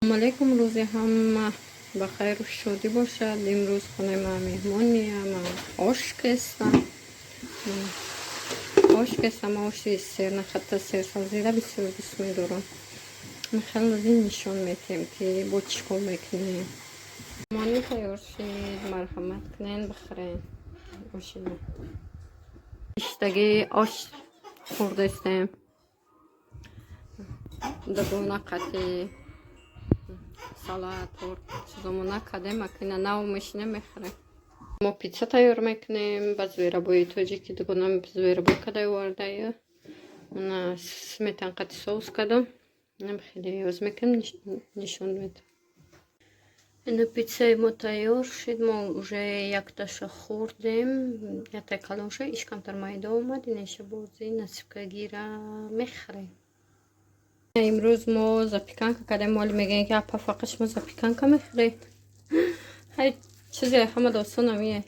علیکم. روزی هم بخیر و شادی باشد. امروز خانه ما مهمانی هم عاشق هستم. عاشق هستم. عاشق سیر نخطه سیر سازیده بسیار دوست می‌دارم. خیلی از این نشان میتیم که با چیکار میکنیم. مانی تیار شید، مرحمت کنین بخورین. باشید اشتگی آش خورده استیم. دگونه قطعی سالات و چیزامو نکردیم اکنه نو میشنه میخوریم. ما پیتزا تیار میکنیم با زویرابوی توجیکی دگونم زویرابوی کده ورده اونا سمیتن قطع سوس کدم نم خیلی از میکنم نشون میدم. اینو پیتزای ما تیار شد. ما уже یک تاشو خوردیم. یک تا کلان شد. ایش کمتر مایده اومد. اینش بازی نصفه گیره میخوریم. امروز ما زاپیکانکا کردیم. مالی میگن که اپا فقط ما زاپیکانکا میخوریم. هی چیزی همه داستان همیه.